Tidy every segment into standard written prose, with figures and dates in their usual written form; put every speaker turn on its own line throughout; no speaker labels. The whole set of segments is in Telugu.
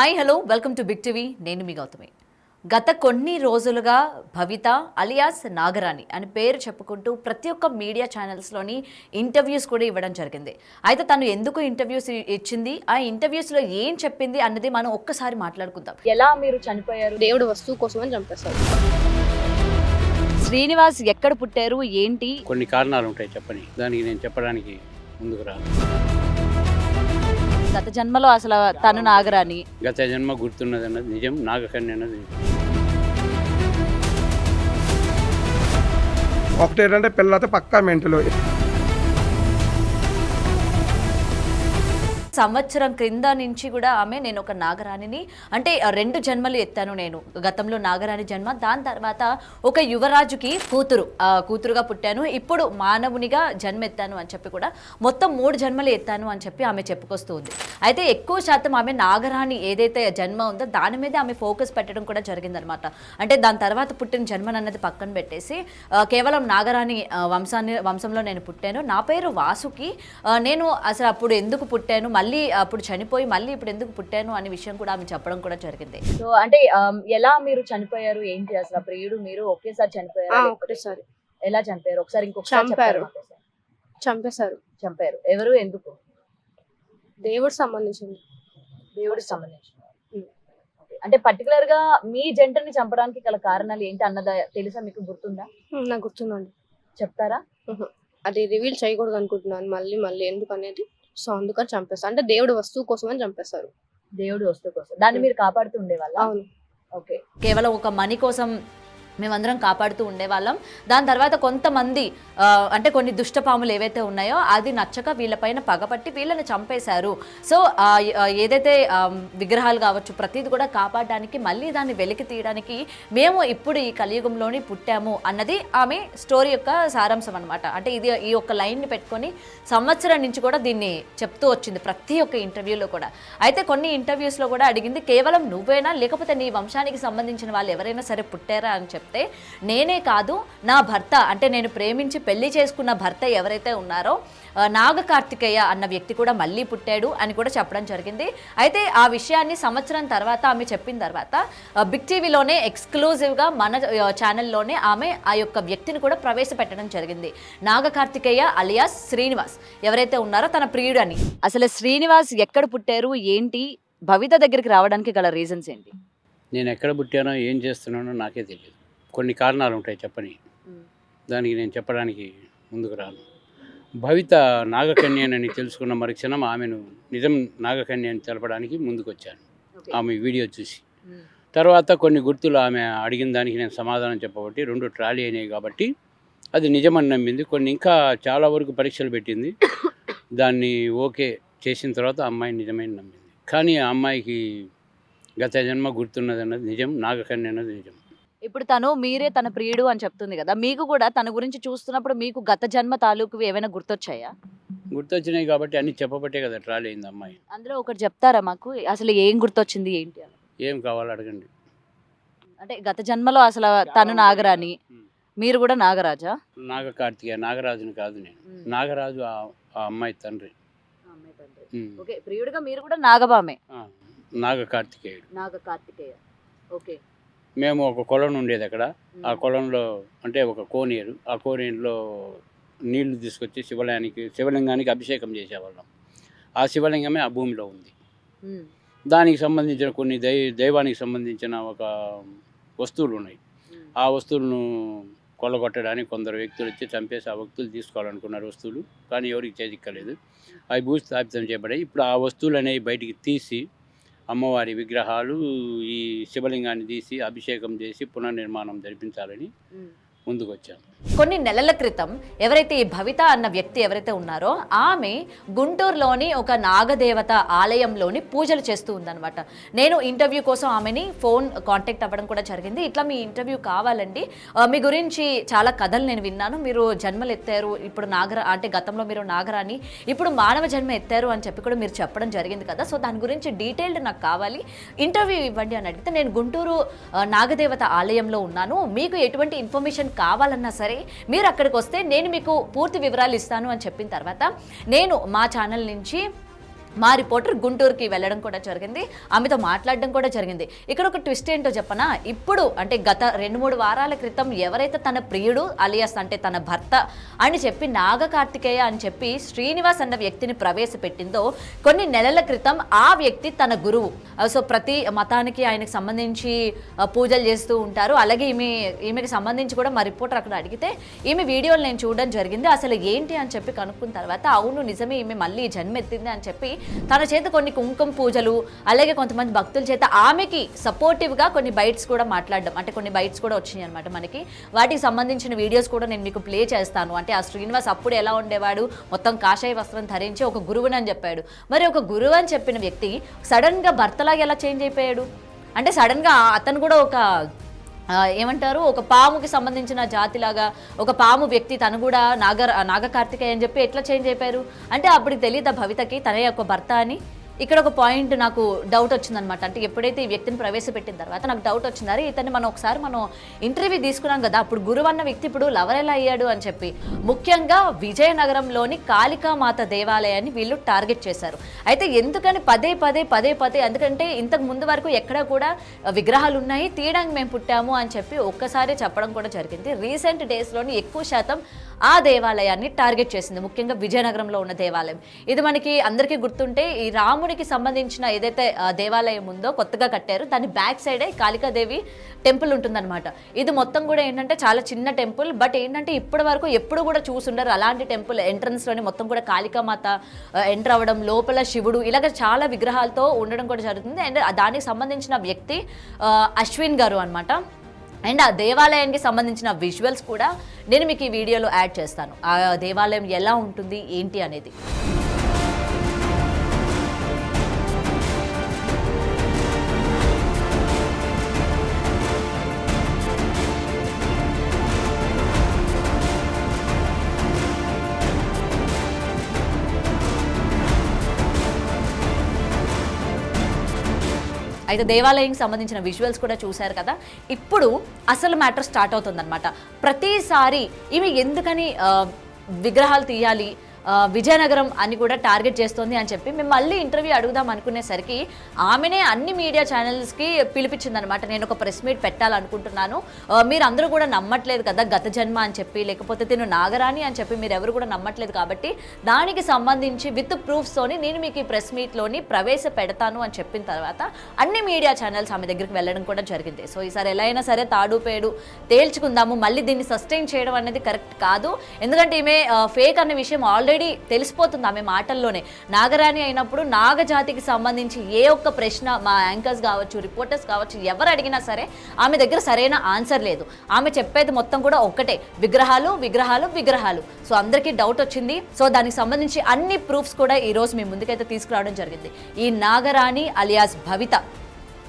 Hi hello welcome to big TV. నేను మీ గౌతమి. గత కొన్ని రోజులుగా భవిత అలియాస్ నాగరాణి అని పేరు చెప్పుకుంటూ ప్రతి ఒక్క మీడియా ఛానల్స్లోని ఇంటర్వ్యూస్ కూడా ఇవ్వడం జరిగింది. అయితే తను ఎందుకు ఇంటర్వ్యూస్ ఇచ్చింది, ఆ ఇంటర్వ్యూస్లో ఏం చెప్పింది అన్నది మనం ఒక్కసారి మాట్లాడుకుందాం. ఎలా మీరు చనిపోయారు?
దేవుడు వస్తువు కోసమని చంపేస్తాడు.
శ్రీనివాస్ ఎక్కడ పుట్టారు, ఏంటి?
కొన్ని కారణాలు ఉంటాయి చెప్పని, దానికి నేను చెప్పడానికి ముందుకు రాను.
గత జన్మలో అసలు తను నాగరాణి,
గత జన్మ గుర్తున్నది అన్నది నిజం, నాగకన్య అన్నది నిజం.
ఒకటి ఏంటంటే పిల్లలతో పక్కా మెంటలు.
సంవత్సరం క్రింద నుంచి కూడా ఆమె నేను ఒక నాగరాణిని, అంటే 2 జన్మలు ఎత్తాను నేను. గతంలో నాగరాణి జన్మ, దాని తర్వాత ఒక యువరాజుకి కూతురుగా పుట్టాను, ఇప్పుడు మానవునిగా జన్మ ఎత్తాను అని చెప్పి కూడా మొత్తం 3 జన్మలు ఎత్తాను అని చెప్పి ఆమె చెప్పుకొస్తూ ఉంది. అయితే ఎక్కువ శాతం ఆమె నాగరాణి ఏదైతే జన్మ ఉందో దాని మీద ఆమె ఫోకస్ పెట్టడం కూడా జరిగిందనమాట. అంటే దాని తర్వాత పుట్టిన జన్మనన్నది పక్కన పెట్టేసి కేవలం నాగరాణి వంశంలో నేను పుట్టాను, నా పేరు వాసుకి, నేను అసలు అప్పుడు ఎందుకు పుట్టాను, మళ్ళీ అప్పుడు చనిపోయి మళ్ళీ ఇప్పుడు ఎందుకు పుట్టాను అనే విషయం కూడా ఆమె చెప్పడం కూడా జరిగింది. సో అంటే ఎలా మీరు చనిపోయారు, ఏంటి అసలు ప్రియుడు మీరు ఒకేసారి చనిపోయారు?
ఒకటేసారి.
ఎలా చనిపోయారు ఒకసారి ఇంకొకసారి
చంపారు.
చెప్పండి. చంపారు. ఎవరు, ఎందుకు?
దేవుడు సంబంధించింది.
దేవుడికి సంబంధించి. అంటే పర్టికులర్ గా మీ జంటని చంపడానికి గల కారణాలు ఏంటి అన్నదా తెలుసా, మీకు గుర్తుందా?
నాకు గుర్తుందండి.
చెప్తారా?
అది రివీల్ చేయకూడదు అనుకుంటున్నాను, మళ్ళీ ఎందుకు అనేది. సో అందుకని చంపేస్తారు. అంటే దేవుడు వస్తువు కోసమని చంపేస్తారు.
దేవుడు వస్తువు కోసం దాన్ని మీరు కాపాడుతూ ఉండేవాళ్ళ?
అవును.
ఓకే. కేవలం ఒక మనీ కోసం మేమందరం కాపాడుతూ ఉండేవాళ్ళం. దాని తర్వాత కొంతమంది అంటే కొన్ని దుష్టపాములు ఏవైతే ఉన్నాయో అది నచ్చక వీళ్ళపైన పగపట్టి వీళ్ళని చంపేశారు. సో ఏదైతే విగ్రహాలు కావచ్చు ప్రతిది కూడా కాపాడడానికి, మళ్ళీ దాన్ని వెలికి తీయడానికి మేము ఇప్పుడు ఈ కలియుగంలోని పుట్టాము అన్నది ఆమె స్టోరీ యొక్క సారాంశం అనమాట. అంటే ఇది ఈ ఒక్క లైన్ని పెట్టుకొని సంవత్సరం నుంచి కూడా దీన్ని చెప్తూ వచ్చింది ప్రతి ఒక్క ఇంటర్వ్యూలో కూడా. అయితే కొన్ని ఇంటర్వ్యూస్లో కూడా అడిగింది, కేవలం నువ్వేనా లేకపోతే నీ వంశానికి సంబంధించిన వాళ్ళు ఎవరైనా సరే పుట్టారా అని చెప్తే, నేనే కాదు నా భర్త, అంటే నేను ప్రేమించి పెళ్లి చేసుకున్న భర్త ఎవరైతే ఉన్నారో నాగ కార్తికేయ అన్న వ్యక్తి కూడా మళ్ళీ పుట్టాడు అని కూడా చెప్పడం జరిగింది. అయితే ఆ విషయాన్ని సంవత్సరం తర్వాత ఆమె చెప్పిన తర్వాత బిగ్ టీవీలోనే ఎక్స్క్లూజివ్గా మన ఛానల్లోనే ఆమె ఆ యొక్క వ్యక్తిని కూడా ప్రవేశపెట్టడం జరిగింది. నాగ కార్తికేయ అలియాస్ శ్రీనివాస్ ఎవరైతే ఉన్నారో తన ప్రియుడు అని. అసలు శ్రీనివాస్ ఎక్కడ పుట్టారు, ఏంటి, భవిత దగ్గరికి రావడానికి గల రీజన్స్ ఏంటి?
నేను ఎక్కడ పుట్టానో ఏం చేస్తున్నానో నాకే తెలియదు. కొన్ని కారణాలు ఉంటాయి చెప్పని, దానికి నేను చెప్పడానికి ముందుకు రాను. భవిత నాగకన్యని తెలుసుకున్న మరుక్షణం ఆమెను నిజం నాగకన్య అని తెలపడానికి ముందుకు వచ్చాను ఆమె వీడియో చూసి. తర్వాత కొన్ని గుర్తులు ఆమె అడిగిన దానికి నేను సమాధానం చెప్పబట్టి 2 ట్రాలీ అయినాయి కాబట్టి అది నిజమని నమ్మింది. కొన్ని ఇంకా చాలా వరకు పరీక్షలు పెట్టింది, దాన్ని ఓకే చేసిన తర్వాత అమ్మాయి నిజమైన నమ్మింది. కానీ ఆ అమ్మాయికి గత జన్మ గుర్తున్నది అన్నది నిజం, నాగకన్య అన్నది నిజం.
ఇప్పుడు మీరే తన ప్రియుడు అని చెప్తుంది కదా, మీకు కూడా తన గురించి చూస్తున్నప్పుడు మీకు గత జన్మ తాలూకు ఏమైనా గుర్తొచ్చాయా?
గుర్తొచ్చినాయి కాబట్టి అన్ని చెప్పబట్టే కదా ట్రాలీ అయింది అమ్మాయి.
అందులో ఒకటి చెప్తారా మాకు, అసలు ఏం గుర్తొచ్చింది ఏంటి అని?
ఏం కావాలో అడగండి.
అంటే గత జన్మలో అసలు తను నాగరాణి, మీరు కూడా నాగరాజా?
నాగ కార్తికేయ, నాగరాజుని కాదు నేను. నాగరాజు ఆ అమ్మాయి తండ్రి.
ఓకే. ప్రియుడిగా మీరు కూడా నాగబామే?
నాగ కార్తికేయుడు.
నాగ కార్తికేయ. ఓకే.
మేము ఒక కొలను ఉండేది అక్కడ, ఆ కొలంలో అంటే ఒక కోనేరు, ఆ కోనేరులో నీళ్లు తీసుకొచ్చి శివలింగానికి అభిషేకం చేసేవాళ్ళం. ఆ శివలింగమే ఆ భూమిలో ఉంది. దానికి సంబంధించిన కొన్ని దైవానికి సంబంధించిన ఒక వస్తువులు ఉన్నాయి. ఆ వస్తువులను కొల్లగొట్టడానికి కొందరు వ్యక్తులు వచ్చి చంపేసి ఆ వ్యక్తులు తీసుకోవాలనుకున్నారు వస్తువులు, కానీ ఎవరికి చేజిక్కలేదు. అవి భూస్థాపితం చేయబడాయి. ఇప్పుడు ఆ వస్తువులు అనేవి బయటికి తీసి అమ్మవారి విగ్రహాలు, ఈ శివలింగాన్ని తీసి అభిషేకం చేసి పునర్నిర్మాణం జరిపించాలని ముందుకు వచ్చాము.
కొన్ని నెలల క్రితం ఎవరైతే ఈ భవిత అన్న వ్యక్తి ఎవరైతే ఉన్నారో ఆమె గుంటూరులోని ఒక నాగదేవత ఆలయంలోని పూజలు చేస్తూ ఉందన్నమాట. నేను ఇంటర్వ్యూ కోసం ఆమెని ఫోన్ కాంటాక్ట్ అవ్వడం కూడా జరిగింది. ఇట్లా మీ ఇంటర్వ్యూ కావాలండి, మీ గురించి చాలా కథలు నేను విన్నాను, మీరు జన్మలు ఎత్తారు, ఇప్పుడు అంటే గతంలో మీరు నాగరాని, ఇప్పుడు మానవ జన్మ ఎత్తారు అని చెప్పి కూడా మీరు చెప్పడం జరిగింది కదా, సో దాని గురించి డీటెయిల్డ్ నాకు కావాలి, ఇంటర్వ్యూ ఇవ్వండి అని అడిగితే, నేను గుంటూరు నాగదేవత ఆలయంలో ఉన్నాను, మీకు ఎటువంటి ఇన్ఫర్మేషన్ కావాలన్నా సరే మీరు అక్కడికి వస్తే నేను మీకు పూర్తి వివరాలు ఇస్తాను అని చెప్పిన తర్వాత నేను మా ఛానల్ నుంచి మా రిపోర్టర్ గుంటూరుకి వెళ్ళడం కూడా జరిగింది, ఆమెతో మాట్లాడడం కూడా జరిగింది. ఇక్కడ ఒక ట్విస్ట్ ఏంటో చెప్పనా, ఇప్పుడు అంటే గత 2-3 వారాల క్రితం ఎవరైతే తన ప్రియుడు అలియాస్ అంటే తన భర్త అని చెప్పి నాగ కార్తికేయ అని చెప్పి శ్రీనివాస్ అన్న వ్యక్తిని ప్రవేశపెట్టిందో, కొన్ని నెలల క్రితం ఆ వ్యక్తి తన గురువు. సో ప్రతి మతానికి ఆయనకు సంబంధించి పూజలు చేస్తూ ఉంటారు. అలాగే ఈమెకి సంబంధించి కూడా మా రిపోర్టర్ అక్కడ అడిగితే ఈమె వీడియోలు నేను చూడడం జరిగింది, అసలు ఏంటి అని చెప్పి కనుక్కున్న తర్వాత అవును నిజమే ఈమె మళ్ళీ జన్మెత్తింది అని చెప్పి తన చేత కొన్ని కుంకుమ పూజలు అలాగే కొంతమంది భక్తుల చేత ఆమెకి సపోర్టివ్గా కొన్ని బైట్స్ కూడా మాట్లాడడం, అంటే కొన్ని బైట్స్ కూడా వచ్చినాయి అనమాట మనకి. వాటికి సంబంధించిన వీడియోస్ కూడా నేను మీకు ప్లే చేస్తాను. అంటే ఆ శ్రీనివాస్ అప్పుడు ఎలా ఉండేవాడు, మొత్తం కాషాయ వస్త్రం ధరించి ఒక గురువుని అని చెప్పాడు. మరి ఒక గురువు అని చెప్పిన వ్యక్తి సడన్గా భర్తలాగా ఎలా చేంజ్ అయిపోయాడు అంటే, సడన్గా అతను కూడా ఒక ఏమంటారు ఒక పాముకి సంబంధించిన జాతిలాగా ఒక పాము వ్యక్తి తను కూడా నాగ కార్తికేయ అని చెప్పి ఎట్లా చేంజ్ అయిపోయారు అంటే, అప్పటికి తెలియదు భవితకి తన యొక్క భర్త అని. ఇక్కడ ఒక పాయింట్ నాకు డౌట్ వచ్చిందనమాట. అంటే ఎప్పుడైతే ఈ వ్యక్తిని ప్రవేశపెట్టిన తర్వాత నాకు డౌట్ వచ్చింది, ఇతన్ని మనం ఇంటర్వ్యూ తీసుకున్నాం కదా, అప్పుడు గురువు అన్న వ్యక్తి ఇప్పుడు లవర్ ఎలా అయ్యాడు అని చెప్పి. ముఖ్యంగా విజయనగరంలోని కాళికామాత దేవాలయాన్ని వీళ్ళు టార్గెట్ చేశారు. అయితే ఎందుకని పదే పదే ఎందుకంటే ఇంతకు ముందు వరకు ఎక్కడ కూడా విగ్రహాలు ఉన్నాయి తీయడానికి మేము పుట్టాము అని చెప్పి ఒక్కసారి చెప్పడం కూడా జరిగింది. రీసెంట్ డేస్లోని ఎక్కువ శాతం ఆ దేవాలయాన్ని టార్గెట్ చేసింది, ముఖ్యంగా విజయనగరంలో ఉన్న దేవాలయం. ఇది మనకి అందరికీ గుర్తుంటే ఈ రాముడికి సంబంధించిన ఏదైతే దేవాలయం ఉందో కొత్తగా కట్టారు, దాని బ్యాక్ సైడే కాళికాదేవి టెంపుల్ ఉంటుందన్నమాట. ఇది మొత్తం కూడా ఏంటంటే చాలా చిన్న టెంపుల్, బట్ ఏంటంటే ఇప్పటి వరకు ఎప్పుడు కూడా చూసుండరు అలాంటి టెంపుల్. ఎంట్రన్స్లోని మొత్తం కూడా కాళికామాత ఎంటర్ అవ్వడం, లోపల శివుడు, ఇలాగ చాలా విగ్రహాలతో ఉండడం కూడా జరుగుతుంది. అండ్ దానికి సంబంధించిన వ్యక్తి అశ్విన్ గారు అనమాట. అండ్ ఆ దేవాలయానికి సంబంధించిన విజువల్స్ కూడా నేను మీకు ఈ వీడియోలో యాడ్ చేస్తాను, ఆ దేవాలయం ఎలా ఉంటుంది ఏంటి అనేది. అయితే దేవాలయానికి సంబంధించిన విజువల్స్ కూడా చూశారు కదా. ఇప్పుడు అసలు మ్యాటర్ స్టార్ట్ అవుతుందన్నమాట. ప్రతిసారి ఈమె ఎందుకని విగ్రహాలు తీయాలి, విజయనగరం అని కూడా టార్గెట్ చేస్తుంది అని చెప్పి మేము మళ్ళీ ఇంటర్వ్యూ అడుగుదాం అనుకునేసరికి ఆమెనే అన్ని మీడియా ఛానల్స్కి పిలిపించిందనమాట. నేను ఒక ప్రెస్ మీట్ పెట్టాలనుకుంటున్నాను, మీరు అందరూ కూడా నమ్మట్లేదు కదా గత జన్మ అని చెప్పి, లేకపోతే తిను నాగరాణి అని చెప్పి మీరు ఎవరు కూడా నమ్మట్లేదు, కాబట్టి దానికి సంబంధించి విత్ ప్రూఫ్స్తోని నేను మీకు ఈ ప్రెస్ మీట్లోని ప్రవేశపెడతాను అని చెప్పిన తర్వాత అన్ని మీడియా ఛానల్స్ ఆమె దగ్గరికి వెళ్ళడం కూడా జరిగింది. సో ఈసారి ఎలా అయినా సరే తాడుపేడు తేల్చుకుందాము, మళ్ళీ దీన్ని సస్టైన్ చేయడం అనేది కరెక్ట్ కాదు. ఎందుకంటే ఈమె ఫేక్ అనే విషయం ఆల్రెడీ తెలిసిపోతుంది ఆమె మాటల్లోనే. నాగరాణి అయినప్పుడు నాగజాతికి సంబంధించి ఏ ఒక్క ప్రశ్న మా యాంకర్స్ కావచ్చు, రిపోర్టర్స్ కావచ్చు, ఎవరు అడిగినా సరే ఆమె దగ్గర సరైన ఆన్సర్ లేదు. ఆమె చెప్పేది మొత్తం కూడా ఒక్కటే, విగ్రహాలు విగ్రహాలు విగ్రహాలు. సో అందరికీ డౌట్ వచ్చింది. సో దానికి సంబంధించి అన్ని ప్రూఫ్స్ కూడా ఈరోజు మీ ముందుకైతే తీసుకురావడం జరిగింది. ఈ నాగరాణి అలియాస్ భవిత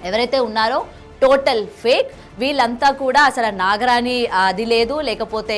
ఎవరైతే ఉన్నారో టోటల్ ఫేక్. వీళ్ళంతా కూడా అసలు నాగరాణి అది లేదు, లేకపోతే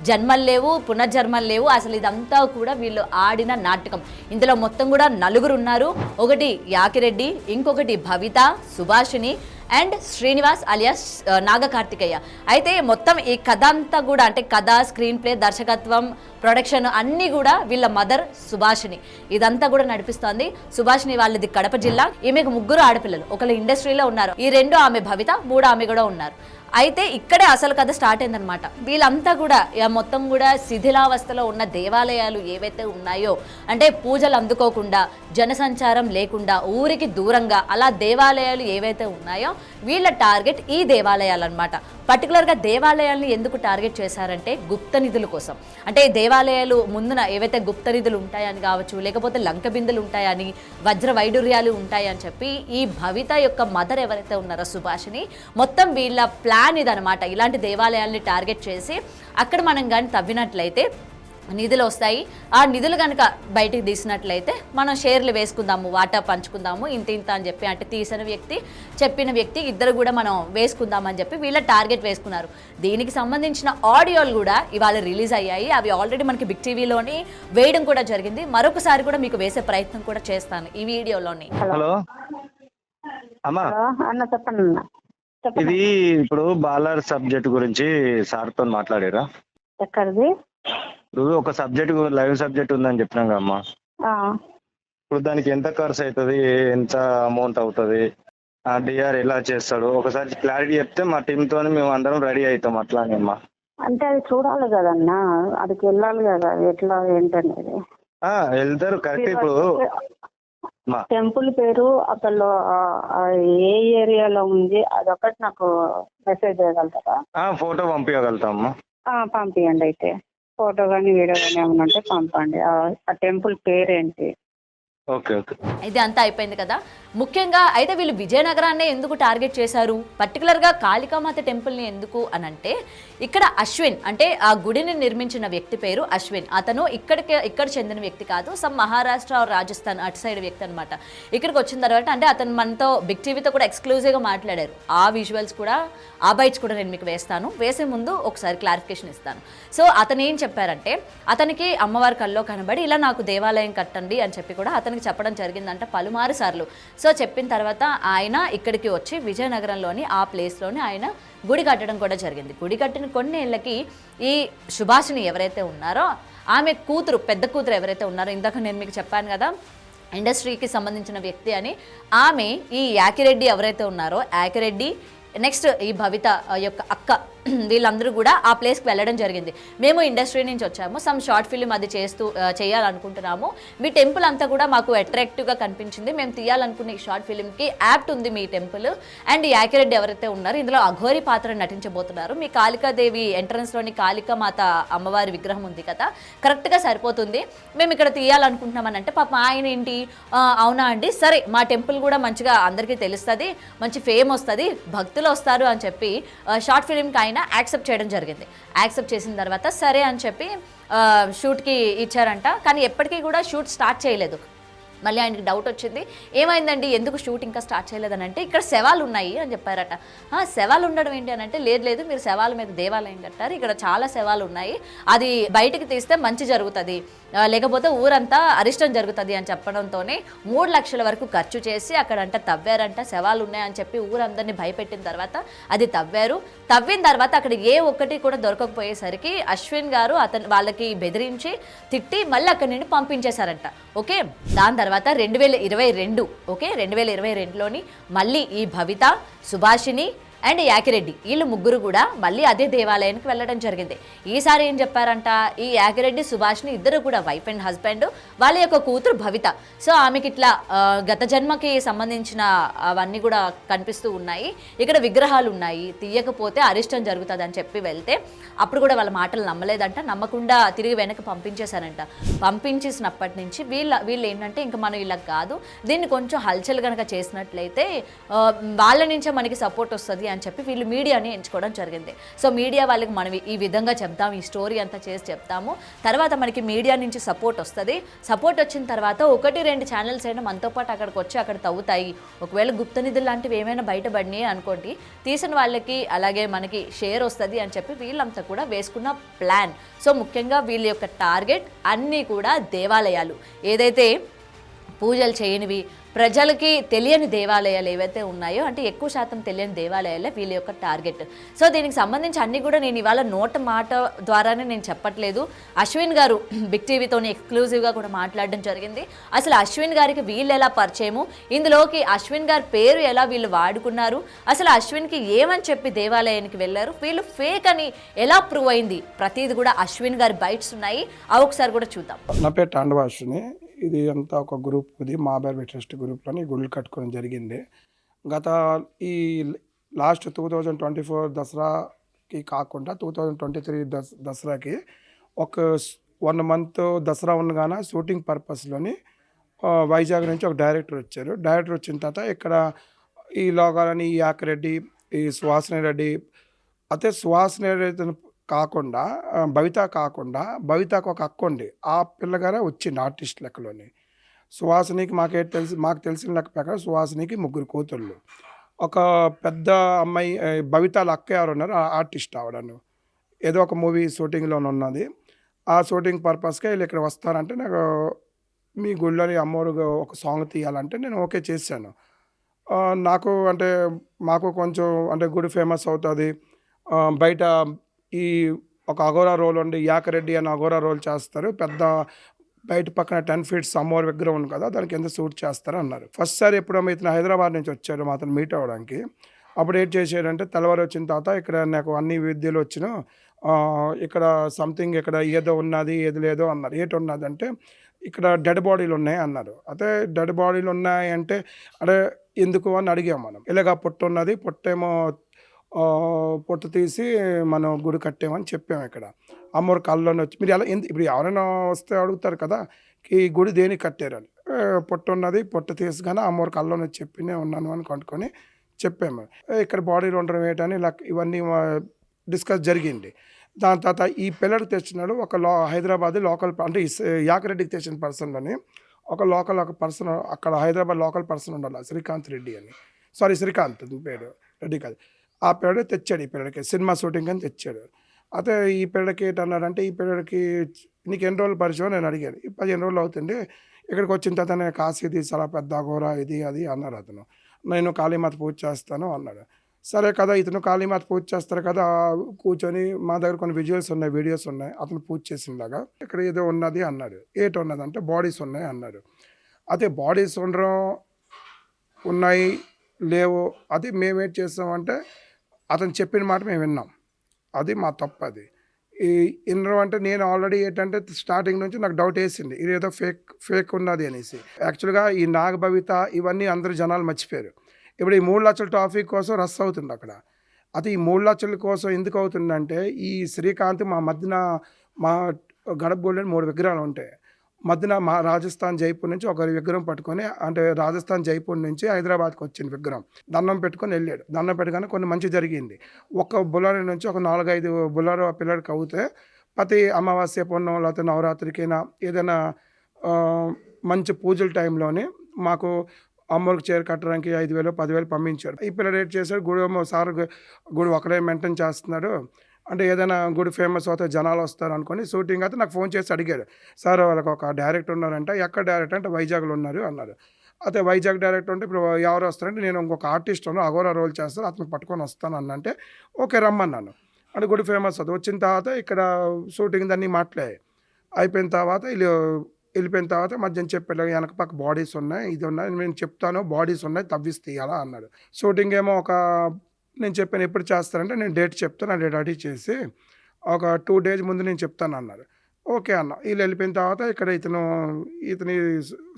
జన్మలు లేవు, పునర్జన్మలు లేవు, అసలు ఇదంతా కూడా వీళ్ళు ఆడిన నాటకం. ఇందులో మొత్తం కూడా 4 ఉన్నారు. ఒకటి యాకిరెడ్డి, ఇంకొకటి భవిత, సుభాషిణి అండ్ శ్రీనివాస్ అలియాస్ నాగ కార్తికేయ. అయితే మొత్తం ఈ కథ అంతా కూడా అంటే కథ, స్క్రీన్ ప్లే, దర్శకత్వం, ప్రొడక్షన్ అన్నీ కూడా వీళ్ళ మదర్ సుభాషిని ఇదంతా కూడా నడిపిస్తోంది. సుభాషిని వాళ్ళది కడప జిల్లా. ఈమెకు 3 ఆడపిల్లలు, ఒకళ్ళు ఇండస్ట్రీలో ఉన్నారు, ఈ 2 ఆమె భవిత, 3 ఆమె కూడా ఉన్నారు. అయితే ఇక్కడే అసలు కథ స్టార్ట్ అయిందనమాట. వీళ్ళంతా కూడా మొత్తం కూడా శిథిలావస్థలో ఉన్న దేవాలయాలు ఏవైతే ఉన్నాయో, అంటే పూజలు అందుకోకుండా, జనసంచారం లేకుండా, ఊరికి దూరంగా అలా దేవాలయాలు ఏవైతే ఉన్నాయో వీళ్ళ టార్గెట్ ఈ దేవాలయాలు అనమాట. పర్టికులర్గా దేవాలయాల్ని ఎందుకు టార్గెట్ చేశారంటే గుప్త నిధుల కోసం. అంటే దేవాలయాలు ముందున ఏవైతే గుప్త నిధులు ఉంటాయని కావచ్చు, లేకపోతే లంక బిందులు ఉంటాయని, వజ్ర వైడూర్యాలు ఉంటాయని చెప్పి ఈ భవిత యొక్క మదర్ ఎవరైతే ఉన్నారో సుభాషిని, మొత్తం వీళ్ళ ప్లాన్ ఇదనమాట. ఇలాంటి దేవాలయాల్ని టార్గెట్ చేసి అక్కడ మనం కానీ తవ్వినట్లయితే నిధులు వస్తాయి. ఆ నిధులు కనుక బయటికి తీసినట్లయితే మనం షేర్లు వేసుకుందాము, వాటా పంచుకుందాము, ఇంత అని చెప్పి, అంటే తీసిన వ్యక్తి చెప్పిన వ్యక్తి ఇద్దరు కూడా మనం వేసుకుందామని చెప్పి వీళ్ళ టార్గెట్ వేసుకున్నారు. దీనికి సంబంధించిన ఆడియోలు కూడా ఇవాళ రిలీజ్ అయ్యాయి. అవి ఆల్రెడీ మనకి బిగ్ టీవీలోని వేయడం కూడా జరిగింది. మరొకసారి కూడా మీకు వేసే ప్రయత్నం కూడా చేస్తాను ఈ వీడియోలోని.
హలో అమ్మా,
అన్న చెప్పండి.
ఇది ఇప్పుడు బాలర్ సబ్జెక్ట్ గురించి సార్తో మాట్లాడారా?
ఎక్కడిది?
ఇప్పుడు ఒక సబ్జెక్ట్ లైవ్ సబ్జెక్ట్ ఉందని చెప్పినాం కదమ్మా. ఇప్పుడు దానికి ఎంత ఖర్చు అవుతుంది, ఎంత అమౌంట్ అవుతుంది, డిఆర్ ఎలా చేస్తాడు ఒకసారి క్లారిటీ చెప్తే మా టీంతో మేము అందరం రెడీ అవుతాం అట్లానే అమ్మా.
అంటే అది చూడాలి కదన్నా, అదికి వెళ్ళాలి కదా, ఎట్లా ఏంటనేది.
వెళ్తారు కరెక్ట్. ఇప్పుడు మా
టెంపుల్ పేరు అసలు ఏ ఏరియాలో ఉంది అదొకటి నాకు మెసేజ్ చేయగలుగుతారా?
ఫోటో పంపించగలుగుతామమ్మా.
పంపించండి. అయితే ఫోటో కానీ వీడియో కానీ ఏమైనా ఉంటే పంపండి. ఆ టెంపుల్ పేరేంటి?
Okay okay.
ఇది అంతా అయిపోయింది కదా. ముఖ్యంగా అయితే వీళ్ళు విజయనగరాన్నే ఎందుకు టార్గెట్ చేశారు, పర్టికులర్గా కాళికామాత టెంపుల్ని ఎందుకు అని అంటే, ఇక్కడ అశ్విన్ అంటే ఆ గుడిని నిర్మించిన వ్యక్తి పేరు అశ్విన్. అతను ఇక్కడ చెందిన వ్యక్తి కాదు, సమ్ మహారాష్ట్ర రాజస్థాన్ అటు సైడ్ వ్యక్తి అనమాట. ఇక్కడికి వచ్చిన తర్వాత అంటే అతను మనతో బిగ్ టీవీతో కూడా ఎక్స్క్లూజివ్గా మాట్లాడారు. ఆ విజువల్స్ కూడా, ఆ బైట్స్ కూడా నేను మీకు వేస్తాను. వేసే ముందు ఒకసారి క్లారిఫికేషన్ ఇస్తాను. సో అతను ఏం చెప్పారంటే, అతనికి అమ్మవారి కల్లో కనబడి ఇలా నాకు దేవాలయం కట్టండి అని చెప్పి కూడా అతనికి చెప్పడం జరిగిందంట పలుమారు సార్లు. సో చెప్పిన తర్వాత ఆయన ఇక్కడికి వచ్చి విజయనగరంలోని ఆ ప్లేస్లోని ఆయన గుడి కట్టడం కూడా జరిగింది. గుడి కట్టిన కొన్ని ఏళ్ళకి ఈ సుభాషిణి ఎవరైతే ఉన్నారో ఆమె కూతురు, పెద్ద కూతురు ఎవరైతే ఉన్నారో, ఇందాక నేను మీకు చెప్పాను కదా ఇండస్ట్రీకి సంబంధించిన వ్యక్తి అని, ఆమె ఈ యాకిరెడ్డి ఎవరైతే ఉన్నారో యాకిరెడ్డి, నెక్స్ట్ ఈ భవిత యొక్క అక్క, వీళ్ళందరూ కూడా ఆ ప్లేస్కి వెళ్ళడం జరిగింది. మేము ఇండస్ట్రీ నుంచి వచ్చాము, సమ్ షార్ట్ ఫిల్మ్ అది చేయాలనుకుంటున్నాము, మీ టెంపుల్ అంతా కూడా మాకు అట్రాక్టివ్గా కనిపించింది, మేము తీయాలనుకున్న ఈ షార్ట్ ఫిల్మ్కి యాప్ట్ ఉంది మీ టెంపుల్, అండ్ యాకిరెడ్డి ఎవరైతే ఉన్నారో ఇందులో అఘోరి పాత్ర నటించబోతున్నారు, మీ కాళికాదేవి ఎంట్రన్స్లోని కాళికామాత అమ్మవారి విగ్రహం ఉంది కదా, కరెక్ట్గా సరిపోతుంది, మేము ఇక్కడ తీయాలనుకుంటున్నామని అంటే, పాప ఆయన ఏంటి అవునా అండి, సరే మా టెంపుల్ కూడా మంచిగా అందరికీ తెలుస్తుంది, మంచి ఫేమ్ వస్తుంది, భక్తులు వస్తారు అని చెప్పి షార్ట్ ఫిల్మ్కి ఆయన యాక్సెప్ట్ చేయడం జరిగింది. యాక్సెప్ట్ చేసిన తర్వాత సరే అని చెప్పి షూట్కి ఇచ్చారంట. కానీ ఎప్పటికీ కూడా షూట్ స్టార్ట్ చేయలేదు. మళ్ళీ ఆయనకి డౌట్ వచ్చింది, ఏమైందండి ఎందుకు షూట్ ఇంకా స్టార్ట్ చేయలేదని అంటే, ఇక్కడ శవాలు ఉన్నాయి అని చెప్పారట. శవాలు ఉండడం ఏంటి అని అంటే, లేదు మీరు శవాల మీద దేవాలయం కట్టారు, ఇక్కడ చాలా శవాలు ఉన్నాయి, అది బయటికి తీస్తే మంచి జరుగుతుంది, లేకపోతే ఊరంతా అరిష్టం జరుగుతుంది అని చెప్పడంతోనే 3 లక్షల వరకు ఖర్చు చేసి అక్కడంట తవ్వారంట. శవాలు ఉన్నాయని చెప్పి ఊరందరినీ భయపెట్టిన తర్వాత అది తవ్వారు. తవ్విన తర్వాత అక్కడ ఏ ఒక్కటి కూడా దొరకకపోయేసరికి అశ్విన్ గారు వాళ్ళకి బెదిరించి తిట్టి మళ్ళీ అక్కడి నుండి పంపించేశారంట. ఓకే, దాని తర్వాత 2022 ఓకే 2022లోని మళ్ళీ ఈ భవిత, సుభాషిణి అండ్ యాకిరెడ్డి వీళ్ళు ముగ్గురు కూడా మళ్ళీ అదే దేవాలయానికి వెళ్ళడం జరిగింది. ఈసారి ఏం చెప్పారంట, ఈ యాకిరెడ్డి సుభాష్ని ఇద్దరు కూడా వైఫ్ అండ్ హస్బెండ్, వాళ్ళ యొక్క కూతురు భవిత. సో ఆమెకి ఇట్లా గత జన్మకి సంబంధించిన అవన్నీ కూడా కనిపిస్తూ ఉన్నాయి, ఇక్కడ విగ్రహాలు ఉన్నాయి, తీయకపోతే అరిష్టం జరుగుతుంది అని చెప్పి వెళ్తే అప్పుడు కూడా వాళ్ళ మాటలు నమ్మలేదంట. నమ్మకుండా తిరిగి వెనక్కి పంపించేశారంట. పంపించేసినప్పటి నుంచి వీళ్ళు ఏంటంటే, ఇంకా మనం ఇలా కాదు, దీన్ని కొంచెం హల్చల్ కనుక చేసినట్లయితే వాళ్ళ నుంచే మనకి సపోర్ట్ వస్తుంది అని చెప్పి వీళ్ళు మీడియాని ఎంచుకోవడం జరిగింది. సో మీడియా వాళ్ళకి మనం ఈ విధంగా చెప్తాం, ఈ స్టోరీ అంతా చేసి చెప్తాము, తర్వాత మనకి మీడియా నుంచి సపోర్ట్ వస్తుంది. సపోర్ట్ వచ్చిన తర్వాత 1-2 ఛానల్స్ అయినా మనతో పాటు అక్కడికి వచ్చి అక్కడ తవ్వుతాయి. ఒకవేళ గుప్త నిధులు లాంటివి ఏమైనా బయటపడినాయి అనుకోండి, తీసిన వాళ్ళకి అలాగే మనకి షేర్ వస్తుంది అని చెప్పి వీళ్ళంతా కూడా వేసుకున్న ప్లాన్. సో ముఖ్యంగా వీళ్ళ యొక్క టార్గెట్ అన్నీ కూడా దేవాలయాలు, ఏదైతే పూజలు చేయనివి, ప్రజలకి తెలియని దేవాలయాలు ఏవైతే ఉన్నాయో, అంటే ఎక్కువ శాతం తెలియని దేవాలయాలే వీళ్ళ యొక్క టార్గెట్. సో దీనికి సంబంధించి అన్నీ కూడా నేను ఇవాళ మాట ద్వారానే నేను చెప్పట్లేదు. అశ్విన్ గారు బిగ్ టీవీతోని ఎక్స్క్లూజివ్గా కూడా మాట్లాడడం జరిగింది. అసలు అశ్విన్ గారికి వీళ్ళు ఎలా పరిచయము, ఇందులోకి అశ్విన్ గారి పేరు ఎలా వీళ్ళు వాడుకున్నారు, అసలు అశ్విన్కి ఏమని చెప్పి దేవాలయానికి వెళ్ళారు, వీళ్ళు ఫేక్ అని ఎలా ప్రూవ్ అయింది, ప్రతిది కూడా అశ్విన్ గారి బైట్స్ ఉన్నాయి. అవి ఒకసారి కూడా చూద్దాం.
నా పేరు తాండవ అశ్విని. ఇది అంతా ఒక గ్రూప్, ఇది మాబేర్ ట్రస్ట్ గ్రూప్లోని గుళ్ళు కట్టుకోవడం జరిగింది. గత ఈ లాస్ట్ 2024 దసరాకి కాకుండా 2023 దసరాకి ఒక 1 మంత్ దసరా ఉండగానే షూటింగ్ పర్పస్లోని వైజాగ్ నుంచి ఒక డైరెక్టర్ వచ్చారు. డైరెక్టర్ వచ్చిన తర్వాత ఇక్కడ ఈ లోగాలని ఈ యాకిరెడ్డి, ఈ సుహాసిని రెడ్డి, అయితే సుహాసిని రెడ్డి కాకుండా భవితకు ఒక అక్క ఉండి ఆ పిల్లగానే వచ్చింది ఆర్టిస్ట్ లెక్కలోని. సుహాసినికి మాకు తెలిసిన లెక్క ప్రకారం సుహాసినికి 3 కూతుళ్ళు, ఒక పెద్ద అమ్మాయి భవితాల అక్క ఎవరు ఉన్నారు ఆర్టిస్ట్ ఆవిడను, ఏదో ఒక మూవీ షూటింగ్లోనే ఉన్నది. ఆ షూటింగ్ పర్పస్గా వీళ్ళు ఇక్కడ వస్తారంటే, నాకు మీ గుళ్ళని అమ్మవారు ఒక సాంగ్ తీయాలంటే నేను ఓకే చేశాను. నాకు అంటే మాకు కొంచెం అంటే గుడి ఫేమస్ అవుతుంది, బయట ఈ ఒక అఘోరా రోల్ ఉండి యాకిరెడ్డి అని అఘోరా రోల్ చేస్తారు, పెద్ద బయట పక్కన 10 feet అమ్మవారి విగ్రహం ఉంది కదా, దాని కింద షూట్ చేస్తారు అన్నారు. ఫస్ట్ సారి ఎప్పుడో ఇతను హైదరాబాద్ నుంచి వచ్చాడు అతను మీట్ అవ్వడానికి. అప్పుడు ఏం చేశాడంటే తెల్లవారు వచ్చిన తర్వాత ఇక్కడ నాకు అన్ని విద్యలు వచ్చిన ఇక్కడ సంథింగ్ ఇక్కడ ఏదో ఉన్నది ఏది లేదో అన్నారు. ఏంటి ఉన్నదంటే ఇక్కడ డెడ్ బాడీలు ఉన్నాయి అన్నారు. అయితే డెడ్ బాడీలు ఉన్నాయి అంటే అదే ఎందుకు అని అడిగాం మనం. ఇలాగ పొట్టు ఉన్నది, పొట్టేమో పొట్టు తీసి మనం గుడి కట్టామని చెప్పాము. ఇక్కడ అమ్మవారి కళ్ళలోనే వచ్చి మీరు ఎలా ఇప్పుడు ఎవరైనా వస్తే అడుగుతారు కదా ఈ గుడి దేనికి కట్టారని. పొట్టు ఉన్నది, పొట్టు తీసుగానే అమ్మవారి కళ్ళలోనే చెప్పినే ఉన్నాను అని కనుక్కొని చెప్పాము. ఇక్కడ బాడీలు ఉండడం ఏంటని ఇలా ఇవన్నీ డిస్కస్ జరిగింది. దాని తర్వాత ఈ పిల్లడికి తెచ్చినాడు ఒక హైదరాబాద్ లోకల్ అంటే యాకరెడ్డికి తెచ్చిన పర్సన్లోని ఒక పర్సన్ అక్కడ హైదరాబాద్ లోకల్ పర్సన్ ఉండాలి, శ్రీకాంత్ రెడ్డి అని. శ్రీకాంత్ పేరు, రెడ్డి కాదు. ఆ పిల్లడే తెచ్చాడు ఈ పిల్లడికి సినిమా షూటింగ్ అని తెచ్చాడు. అయితే ఈ పిల్లడికి ఏంటన్నాడంటే ఈ పిల్లడికి నీకు ఎన్ని రోజులు పరిచయం నేను అడిగాను. 15 రోజులు అవుతుంది. ఇక్కడికి వచ్చిన తర్వాత నేను కాశీది చాలా పెద్ద అఘోరా ఇది అది అన్నాడు అతను. నేను కాళీమాత పూజ చేస్తాను అన్నాడు. సరే కదా, ఇతను కాళీమాత పూజ చేస్తారు కదా, కూర్చొని మా దగ్గర కొన్ని విజువల్స్ ఉన్నాయి, వీడియోస్ ఉన్నాయి అతను పూజ చేసిందాగా. ఇక్కడ ఏదో ఉన్నది అన్నాడు. ఏంటి ఉన్నదంటే బాడీస్ ఉన్నాయి అన్నాడు. అయితే బాడీస్ ఉన్నాయి లేవు అది మేమేం చేస్తామంటే అతను చెప్పిన మాట మేము విన్నాం. అది మా తప్పు. అది వినడం అంటే నేను ఆల్రెడీ ఏంటంటే స్టార్టింగ్ నుంచి నాకు డౌట్ వేసింది ఇదేదో ఫేక్ ఉన్నది అనేసి. యాక్చువల్గా ఈ నాగభవిత ఇవన్నీ అందరూ జనాలు మర్చిపోయారు. ఇప్పుడు ఈ 3 లక్షల ట్రాఫిక్ కోసం రష్ అవుతుంది అక్కడ. అది ఈ 3 లక్షల కోసం ఎందుకు అవుతుందంటే ఈ శ్రీకాంత్ మా మధ్యన మా గడప గోల్డెన్ 3 విగ్రహాలు ఉంటాయి. మధ్యన మా రాజస్థాన్ జైపూర్ నుంచి ఒక విగ్రహం పట్టుకొని అంటే రాజస్థాన్ జైపూర్ నుంచి హైదరాబాద్కి వచ్చిన విగ్రహం దండం పెట్టుకొని వెళ్ళాడు. దండం పెట్టుకొని కొన్ని మంచి జరిగింది. ఒక బుల్లారి నుంచి ఒక 4-5 బుల్లారు ఆ పిల్లడికి అవుతే ప్రతి అమావాస్య పుణ్యం లేకపోతే నవరాత్రికైనా ఏదైనా మంచి పూజల టైంలోని మాకు అమ్మవారికి చీర కట్టడానికి 5,000 10,000 పంపించాడు. ఈ పిల్లడు ఏం చేశాడు, గుడి ఒకడే మెయింటైన్ చేస్తున్నాడు అంటే ఏదైనా గుడి ఫేమస్ అవుతే జనాలు వస్తారు అనుకొని షూటింగ్ అయితే నాకు ఫోన్ చేసి అడిగాడు. సార్ వాళ్ళకి ఒక డైరెక్టర్ ఉన్నారంటే ఎక్కడ డైరెక్టర్ అంటే వైజాగ్లో ఉన్నారు అన్నారు. అయితే వైజాగ్ డైరెక్టర్ అంటే ఇప్పుడు ఎవరు వస్తారంటే నేను ఇంకొక ఆర్టిస్ట్ ఉన్నారు అఘోరా రోల్ చేస్తారు అతను పట్టుకొని వస్తాను అన్నంటే ఓకే రమ్మన్నాను. అంటే గుడి ఫేమస్ అవుతుంది. వచ్చిన తర్వాత ఇక్కడ షూటింగ్ దాన్ని మాట్లాడాయి. అయిపోయిన తర్వాత వెళ్ళిపోయిన తర్వాత మధ్యాహ్నం చెప్పాడు వెనక పక్క బాడీస్ ఉన్నాయి ఇది ఉన్నాయి నేను చెప్తాను బాడీస్ ఉన్నాయి తవ్విసి తీయాలా అన్నాడు. షూటింగ్ ఏమో నేను చెప్పాను ఎప్పుడు చేస్తారంటే నేను డేట్ చెప్తాను ఆ డేట్ రెడీ చేసి ఒక 2 days ముందు నేను చెప్తాను అన్నారు. ఓకే అన్న. వీళ్ళు వెళ్ళిపోయిన తర్వాత ఇక్కడ ఇతని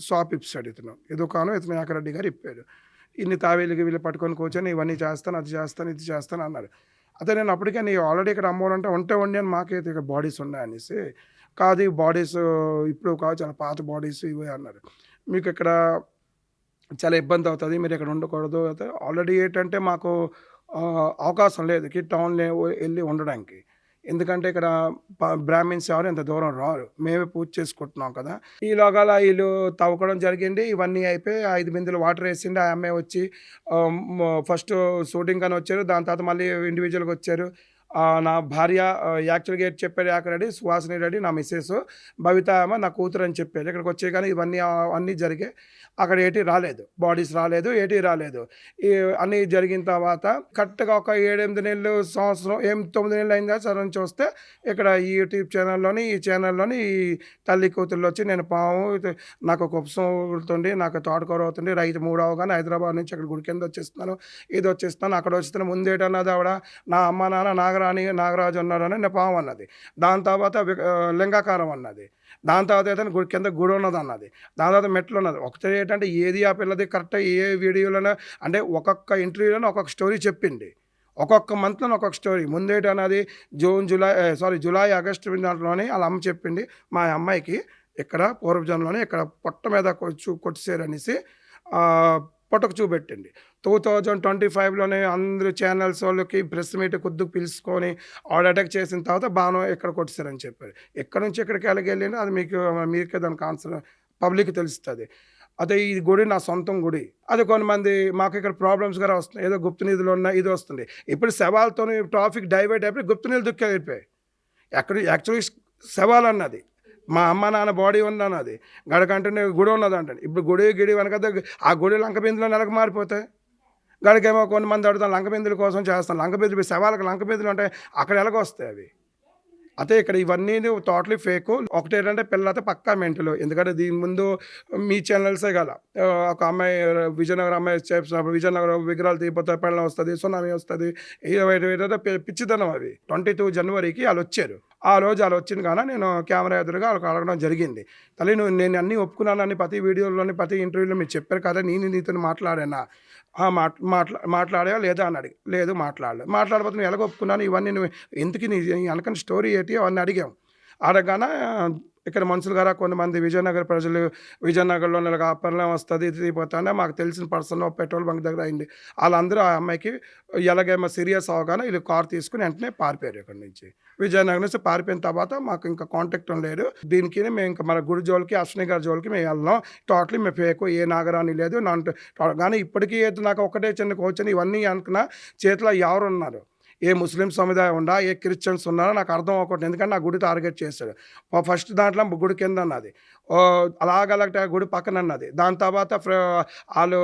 షాప్ ఇప్పాడు. ఈ దుకాణం ఇతను యాకరెడ్డి గారు ఇప్పాడు. ఇన్ని తావేలికి వీళ్ళు పట్టుకొని కూర్చొని ఇవన్నీ చేస్తాను అది చేస్తాను ఇది చేస్తాను అన్నారు. అదే నేను అప్పటికే నీ ఆల్రెడీ ఇక్కడ అమ్మవాలంటే వండి అని మాకైతే ఇక్కడ బాడీస్ ఉన్నాయనేసి కాదు ఈ బాడీస్ ఇప్పుడు కాదు చాలా పాత బాడీస్ ఇవి అన్నారు. మీకు ఇక్కడ చాలా ఇబ్బంది అవుతుంది మీరు ఇక్కడ ఉండకూడదు. అయితే ఆల్రెడీ ఏంటంటే మాకు అవకాశం లేదు టౌన్లో వెళ్ళి ఉండడానికి. ఎందుకంటే ఇక్కడ బ్రాహ్మిన్స్ ఎవరు ఇంత దూరం రారు, మేమే పూజ చేసుకుంటున్నాం కదా. ఈలోగాల వీళ్ళు తవ్వుకోవడం జరిగింది. ఇవన్నీ అయిపోయి 5 బిందెలు వాటర్ వేసింది. ఆ అమ్మాయి వచ్చి ఫస్ట్ షూటింగ్ అని వచ్చారు. దాని తర్వాత మళ్ళీ ఇండివిజువల్గా వచ్చారు. నా భార్య యాక్చువల్గా ఏంటి చెప్పాడు యాకరెడ్డి సుహాసిని రెడ్డి నా మిస్సెస్ భవిత అమ్మ నా కూతురు అని చెప్పాడు. ఇక్కడికి వచ్చే కానీ ఇవన్నీ అన్నీ జరిగాయి. అక్కడ ఏటీ రాలేదు, బాడీస్ రాలేదు, ఏటీ రాలేదు. అన్నీ జరిగిన తర్వాత కరెక్ట్గా ఒక 7-8 నెలలు సంవత్సరం 9 నెలలు అయిందా సార్ నుంచి వస్తే ఇక్కడ ఈ యూట్యూబ్ ఛానల్లోని ఈ తల్లి కూతుర్లు వచ్చి నేను పాము నాకు ఒక ఉపసంహుతుంది నాకు తోటకూర అవుతుంది రైతు 3 అవగానే హైదరాబాద్ నుంచి అక్కడ గుడి కింద వచ్చేస్తున్నాను ఇది వచ్చేస్తాను అక్కడ వచ్చేస్తాను ముందేటన్నది ఆవిడ నా అమ్మ నాన్న నాగరాజు ఉన్నారని నేను పాము అన్నది. దాని తర్వాత లింగాకారం అన్నది. దాని తర్వాత ఏదైనా గుడి కింద గుడి ఉన్నది అన్నది. దాని తర్వాత మెట్లు ఉన్నది. ఒకటి ఏంటంటే ఏది ఆ పిల్లది కరెక్ట్గా ఏ వీడియోలోనే అంటే ఒక్కొక్క ఇంటర్వ్యూలోనే ఒక్కొక్క స్టోరీ చెప్పింది. ఒక్కొక్క మంత్లో ఒక్కొక్క స్టోరీ. ముందేటన్నది జూలై ఆగస్టు దాంట్లోనే వాళ్ళ అమ్మ చెప్పింది మా అమ్మాయికి ఇక్కడ పూర్వజన్మలోనే ఇక్కడ పొట్ట మీద కొట్టేసారనేసి పొట్టకు చూపెట్టింది. 2025లోనే అందరూ ఛానల్స్ వాళ్ళకి ప్రెస్ మీట్ కొద్దిగా పిలుచుకొని ఆర్డర్ అటాక్ చేసిన తర్వాత బాను ఎక్కడ కొట్టేశారని చెప్పారు. ఎక్కడి నుంచి ఎక్కడికి వెళ్ళిందో అది మీకే దానికి ఆన్సర్ పబ్లిక్ తెలుస్తుంది. అదే ఈ గుడి నా సొంతం గుడి. అది కొంతమంది మాకు ఇక్కడ ప్రాబ్లమ్స్ కూడా వస్తున్నాయి. ఏదో గుప్త నిధులు ఉన్నాయి ఇది వస్తుంది. ఇప్పుడు శవాలతో ట్రాఫిక్ డైవర్ట్ అయిపోయి గుప్త నిధులు దుక్కెళ్ళిపోయాయి. యాక్చువల్లీ శవాలు అన్నది మా అమ్మ నాన్న బాడీ ఉన్నది గడకంటే గుడి ఉన్నది అంటాడు. ఇప్పుడు గుడి వెనక ఆ గుడి లంకబిందులో నెలకు మారిపోతాయి. గడికేమో కొంతమంది అడుగుతాను లంకబిందుల కోసం చేస్తాను. లంకబిందులు శవాలకు లంకబిందులు అంటే అక్కడ ఎలాగొస్తాయి అవి అయితే ఇక్కడ ఇవన్నీ టోటలీ ఫేక్. ఒకటేంటంటే పిల్లలైతే పక్కా మెంటలు. ఎందుకంటే దీని ముందు మీ ఛానల్సే కదా, ఒక అమ్మాయి విజయనగరం అమ్మాయి చేసినప్పుడు విజయనగరం విగ్రహాలు తీయపోతే పెళ్ళం వస్తుంది, సునామీ వస్తుంది, ఏదో పిచ్చిదనం. అవి 22 జనవరికి వాళ్ళు వచ్చారు. ఆ రోజు వాళ్ళు వచ్చింది కానీ నేను కెమెరా ఎదురుగా వాళ్ళకి అడగడం జరిగింది. తల్లి నేను అన్నీ ఒప్పుకున్నానని ప్రతి వీడియోలోని ప్రతి ఇంటర్వ్యూలో మీరు చెప్పారు కదా, నేను నీతో మాట్లాడానా, మాట్లాడా లేదా అని అడిగి, లేదు మాట్లాడబోతు నువ్వు ఎలాగ ఒప్పుకున్నాను, ఇవన్నీ నువ్వు ఎందుకు నీ వెనకని స్టోరీ ఏంటి అవన్నీ అడిగాం. అడగానే ఇక్కడ మనుషులు గారా కొంతమంది విజయనగర ప్రజలు విజయనగరంలో నెలగా పర్లం వస్తుంది ఇది తీపోతానే మాకు తెలిసిన పర్సన్ పెట్రోల్ బంక్ దగ్గర అయింది. వాళ్ళందరూ ఆ అమ్మాయికి ఎలాగేమో సీరియస్ అవగానే వీళ్ళు కార్ తీసుకుని వెంటనే పారిపోయారు. ఇక్కడ నుంచి విజయనగరం నుంచి పారిపోయిన తర్వాత మాకు ఇంకా కాంటాక్ట్ లేదు. దీనికి మేము ఇంకా మన గుడి జోలికి అశ్విని గారి జోలికి మేము వెళ్దాం. టోటలీ మేము ఫేక్, ఏ నాగరాని లేదు కానీ ఇప్పటికీ నాకు ఒకటే చిన్న కోచని ఇవన్నీ అనుకున్న చేతిలో ఎవరు ఉన్నారు, ఏ ముస్లిం సముదాయం ఉందా, ఏ క్రిస్టియన్స్ ఉన్నారో నాకు అర్థం అవ్వకూడదు. ఎందుకంటే నా గుడి టార్గెట్ చేశాడు. ఫస్ట్ దాంట్లో గుడి కింద అన్నది, అలాగ గుడి పక్కన అన్నది. దాని తర్వాత వాళ్ళు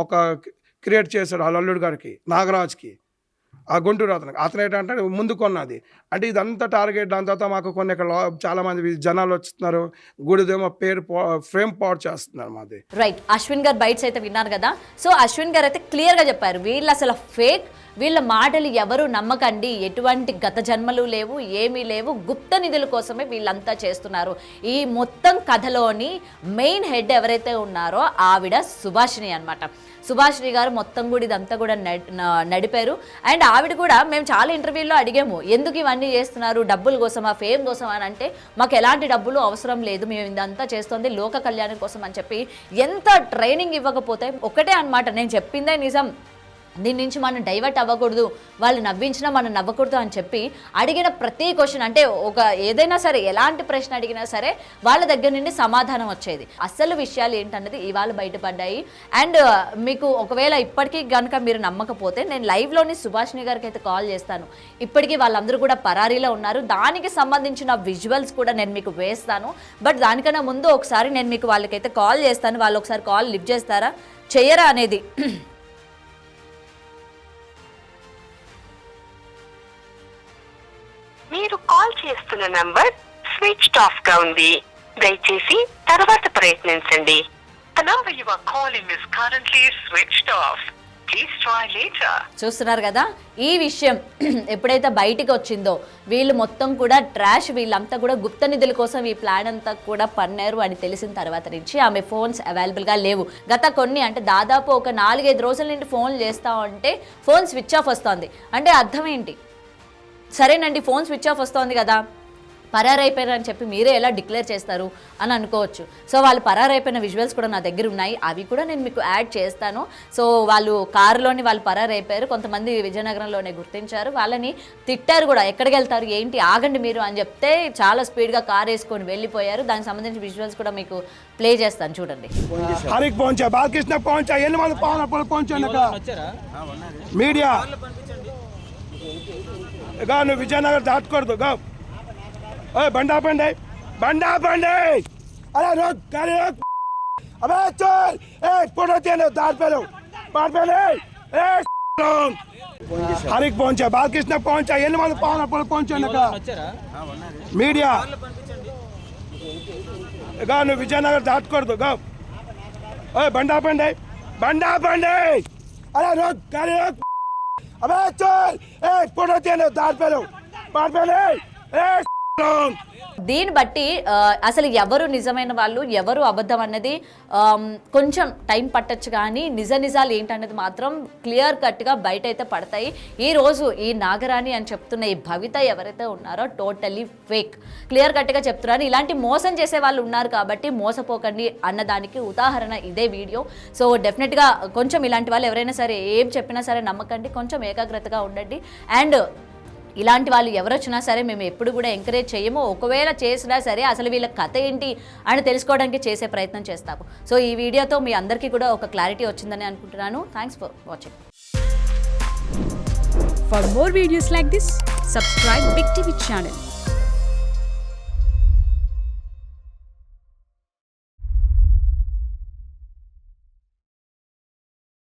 ఒక క్రియేట్ చేశాడు వాళ్ళ అల్లుడు గారికి నాగరాజ్కి, ఆ గుంటూరు అతను ఏంటంటే ముందుకున్నది. అంటే ఇదంతా టార్గెట్. దాని తర్వాత మాకు కొన్ని ఇక్కడ చాలామంది జనాలు వస్తున్నారు, గుడిదేమో పేరు ఫ్రేమ్ పాడు చేస్తున్నారు మాది.
రైట్, అశ్విన్ గారు బైట్స్ అయితే విన్నారు కదా. సో అశ్విన్ గారు అయితే క్లియర్గా చెప్పారు, వీళ్ళు అసలు ఫేక్, వీళ్ళ మాటలు ఎవరు నమ్మకండి, ఎటువంటి గత జన్మలు లేవు, ఏమీ లేవు, గుప్త నిధుల కోసమే వీళ్ళంతా చేస్తున్నారు. ఈ మొత్తం కథలోని మెయిన్ హెడ్ ఎవరైతే ఉన్నారో ఆవిడ సుభాషిణి అనమాట. సుభాషిణి గారు మొత్తం కూడా ఇదంతా కూడా నడిపారు. అండ్ ఆవిడ కూడా మేము చాలా ఇంటర్వ్యూల్లో అడిగాము, ఎందుకు ఇవన్నీ చేస్తున్నారు, డబ్బుల కోసమా, ఫేమ్ కోసం అని. అంటే మాకు ఎలాంటి డబ్బులు అవసరం లేదు, మేము ఇదంతా చేస్తుంది లోక కళ్యాణం కోసం అని చెప్పి ఎంత ట్రైనింగ్ ఇవ్వకపోతే ఒకటే అనమాట, నేను చెప్పిందే నిజం, దీని నుంచి మనం డైవర్ట్ అవ్వకూడదు, వాళ్ళు నవ్వించినా మనం నవ్వకూడదు అని చెప్పి అడిగిన ప్రతి క్వశ్చన్, అంటే ఒక ఏదైనా సరే ఎలాంటి ప్రశ్న అడిగినా సరే వాళ్ళ దగ్గర నుండి సమాధానం వచ్చేది. అసలు విషయాలు ఏంటన్నది ఇవాళ బయటపడ్డాయి. అండ్ మీకు ఒకవేళ ఇప్పటికీ కనుక మీరు నమ్మకపోతే నేను లైవ్లోని సుభాషిణి గారికి అయితే కాల్ చేస్తాను. ఇప్పటికీ వాళ్ళందరూ కూడా పరారీలో ఉన్నారు. దానికి సంబంధించిన విజువల్స్ కూడా నేను మీకు వేస్తాను. బట్ దానికన్నా ముందు ఒకసారి నేను మీకు వాళ్ళకైతే కాల్ చేస్తాను. వాళ్ళు ఒకసారి కాల్ లిఫ్ట్ చేస్తారా చెయ్యరా అనేది.
మీరు కాల్ చేస్తున్న నంబర్ స్విచ్డ్ ఆఫ్ గా ఉంది, దయచేసి తర్వాత ప్రయత్నించండి. The number you are calling is currently switched off. Please try later.
చూస్తున్నారు కదా, ఈ విషయం ఎప్పుడైతే బయటికి వచ్చిందో వీళ్ళు మొత్తం కూడా ట్రాష్, వీళ్ళంతా కూడా గుప్త నిధుల కోసం ఈ ప్లాన్ అంతా కూడా పన్నారు అని తెలిసిన తర్వాత నుంచి ఆమె ఫోన్స్ అవైలబుల్గా లేవు. గత కొన్ని అంటే దాదాపు ఒక 4-5 రోజుల నుండి ఫోన్ చేస్తా ఉంటే ఫోన్ స్విచ్ ఆఫ్ వస్తుంది. అంటే అర్థం ఏంటి? సరేనండి, ఫోన్ స్విచ్ ఆఫ్ వస్తుంది కదా, పరారైపోయారని చెప్పి మీరే ఎలా డిక్లేర్ చేస్తారు అని అనుకోవచ్చు. సో వాళ్ళు పరారైపోయిన విజువల్స్ కూడా నా దగ్గర ఉన్నాయి, అవి కూడా నేను మీకు యాడ్ చేస్తాను. సో వాళ్ళు కారులోని వాళ్ళు పరారైపోయారు, కొంతమంది విజయనగరంలోనే గుర్తించారు, వాళ్ళని తిట్టారు కూడా, ఎక్కడికి వెళ్తారు ఏంటి ఆగండి మీరు అని చెప్తే చాలా స్పీడ్గా కార్ వేసుకొని వెళ్ళిపోయారు. దానికి సంబంధించిన విజువల్స్ కూడా మీకు ప్లే చేస్తాను, చూడండి.
మీడియా నువ్వు విజయనగర్ దాటకూడదు, బండా పండి అరే రోడ్ గాడి అబే చల్ ఫోటో తీయను దాటపేలో హరికి పहुंचा బాలకృష్ణ పहुंचा ఎన్ని మంది పहुंచాను అక్కడ మీడియా నువ్వు విజయనగర్ దాటకూడదు, బండా పండి అరే రోడ్ గాడి అబే చల్ ఫోటో తీయను దాటపేలో
దీన్ని బట్టి అసలు ఎవరు నిజమైన వాళ్ళు ఎవరు అబద్ధం అన్నది కొంచెం టైం పట్టచ్చు, కానీ నిజాలు ఏంటన్నది మాత్రం క్లియర్ కట్గా బయట అయితే పడతాయి. ఈరోజు ఈ నాగరాణి అని చెప్తున్న ఈ భవిత ఎవరైతే ఉన్నారో టోటల్లీ ఫేక్, క్లియర్ కట్గా చెప్తున్నారు. ఇలాంటి మోసం చేసే వాళ్ళు ఉన్నారు కాబట్టి మోసపోకండి అన్నదానికి ఉదాహరణ ఇదే వీడియో. సో డెఫినెట్గా కొంచెం ఇలాంటి వాళ్ళు ఎవరైనా సరే ఏం చెప్పినా సరే నమ్మకండి, కొంచెం ఏకాగ్రతగా ఉండండి. అండ్ ఇలాంటి వాళ్ళు ఎవరొచ్చినా సరే మేము ఎప్పుడు కూడా ఎంకరేజ్ చేయము. ఒకవేళ చేసినా సరే అసలు వీళ్ళ కథ ఏంటి అని తెలుసుకోవడానికి చేసే ప్రయత్నం చేస్తాము. సో ఈ వీడియోతో మీ అందరికీ కూడా ఒక క్లారిటీ వచ్చిందని అనుకుంటున్నాను. Thanks for watching.
For more videos like this, subscribe Big TV channel.